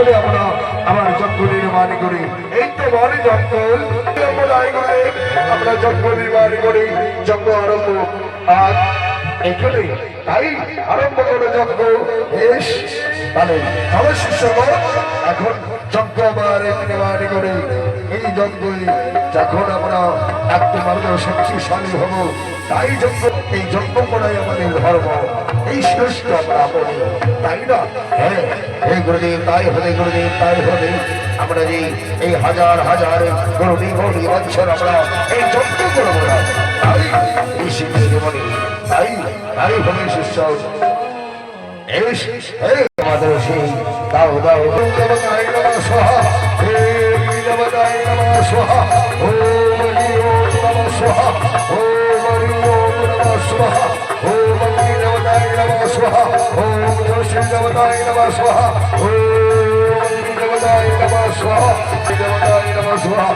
করে আমরা আমার যজ্ঞ নির্মাণ করি। এই তো বড় জঙ্গল আমরা যজ্ঞ নির্মাণ করি, যজ্ঞ আরম্ভ আর এখানে তাই আরম্ভ করে যজ্ঞ। বেশ তাহলে শিষ্যগণ এখন যজ্ঞ আমার নির্মাণ করে এই যজ্ঞে যখন আমরা একমাত্র শক্তিশালী হব, তাই যজ্ঞ এই যজ্ঞ করাই আমাদের ধর্ম, এই শ্রেষ্ঠ আমরা বলি, তাই না? হ্যাঁ, এই গুরুদেব তাই হবে, গুরুদেব তাই হবে। আমরা যে এই হাজার হাজার গুরুদেব বছর আমরা এই যজ্ঞ করবো না, তাই এই শিক্ষিত বলি, তাই তাই হবে শিষ্য। আমাদের সেই দাও দাও দেবতায় নমঃ স্বাহা, হে দেবতায় নমঃ স্বাহা, ওম ওম নমঃ স্বাহা, ওম ওম নমঃ স্বাহা, ওম দেবতায় নমঃ স্বাহা, ওম শ্রী দেবতায় নমঃ স্বাহা, ওম দেবতায় নমঃ স্বাহা, দেবতায় নমঃ স্বাহা।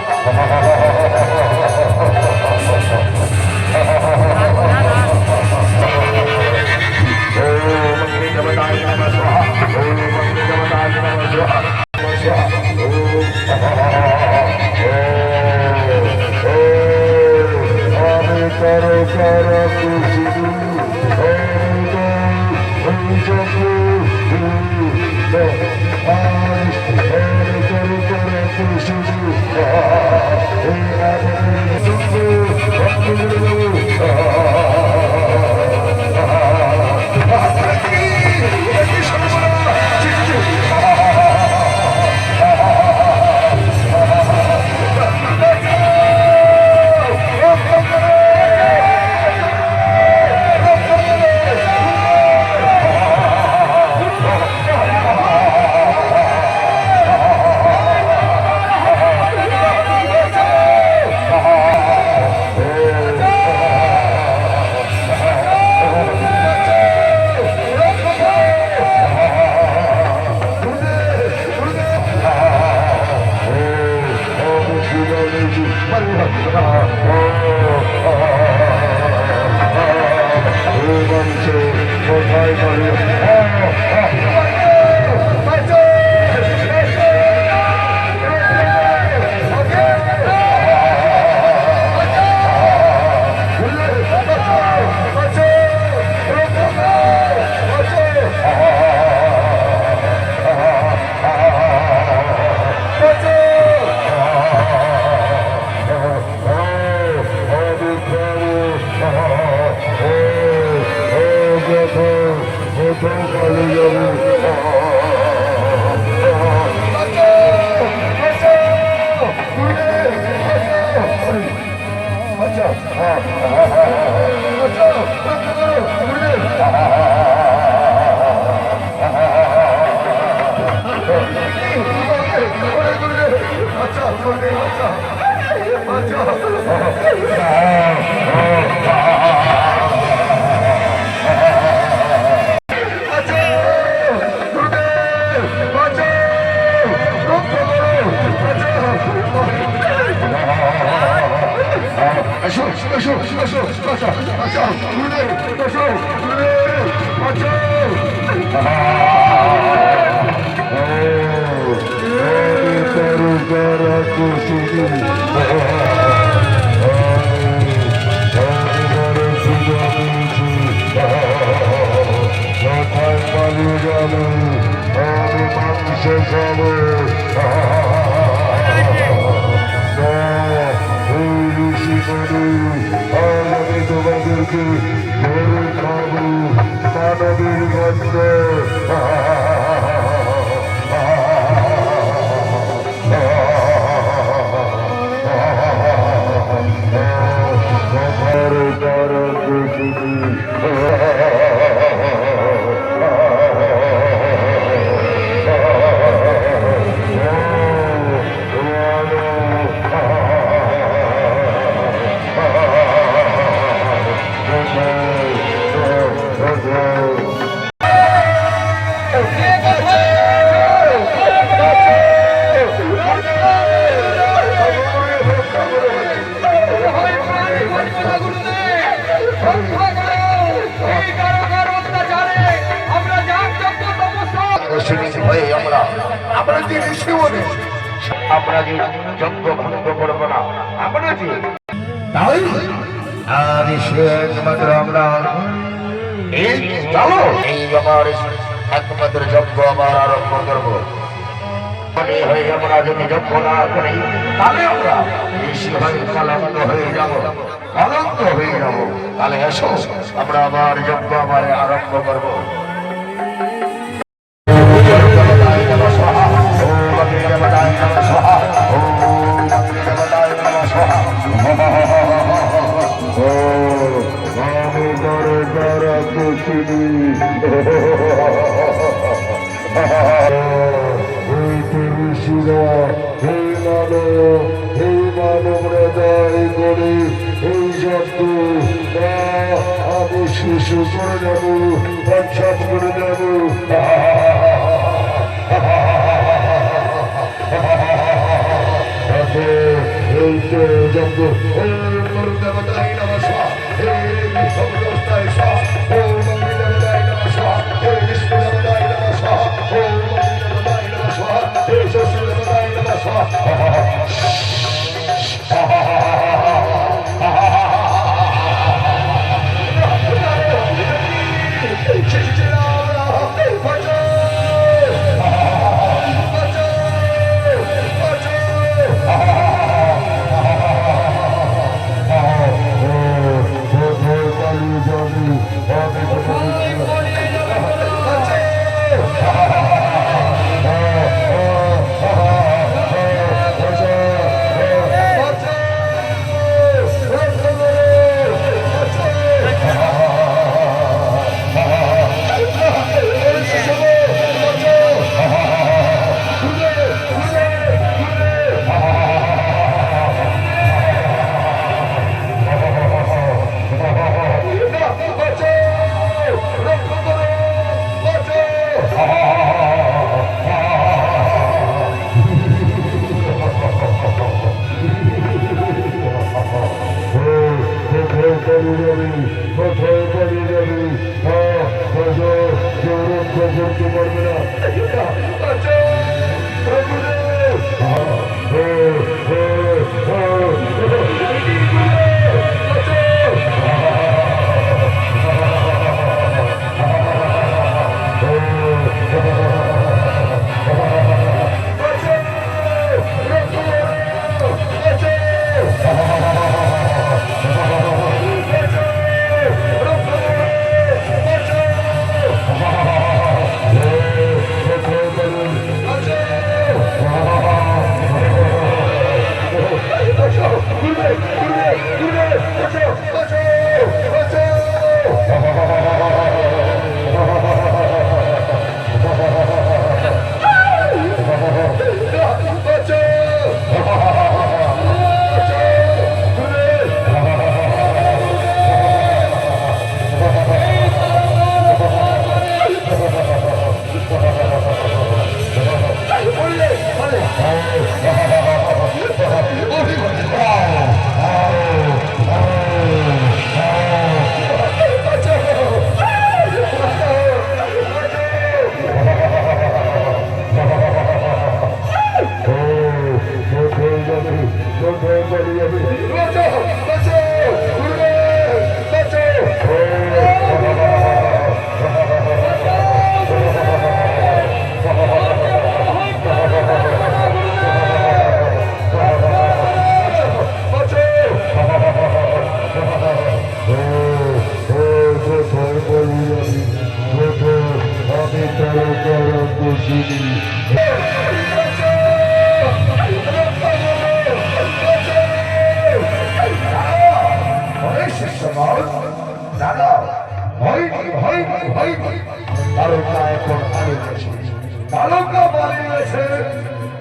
অতি ঋষি বলে আমরা যে যজ্ঞ ভঙ্গ করবো না, আমরা যে তাই আর সে একমাত্র আমরা এই চলো এই আমার একমাত্র যজ্ঞ আমার আরম্ভ করবো। হয়ে আমরা যদি যজ্ঞ না করি তাহলে আমরা ঋষি হয়ে কলঙ্ক হয়ে যাবো, কলঙ্ক হয়ে যাবো। তাহলে এসো আমরা আবার যজ্ঞ আমার আরম্ভ করবো। আমি শিশু করে যাবো, পঞ্চাশ করে যাবো। এই তো যজ্ঞ দেবতাই নমস্কার, সমস্তায় দেবতাই নমস্কার, বিষ্ণু দেবতাই নমস্কার, দেবতাই নমস্কার, শশী দেবতাই নমস্কার।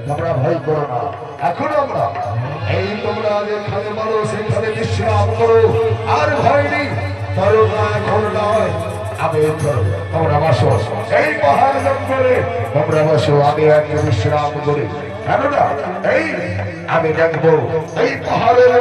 তোমরা ভয় করো না, এখন আমরা এই তোমরা যেখানে বলো সেখানে বিশ্রাম করো, আর ভয় নেই। তারকা এখন নয়, আমি তোমরা বসো এই পাহাড় জঙ্গলে, তোমরা বসো, আমি একটু বিশ্রাম করি। কেননা এই আমি দেখবো এই পাহাড়ের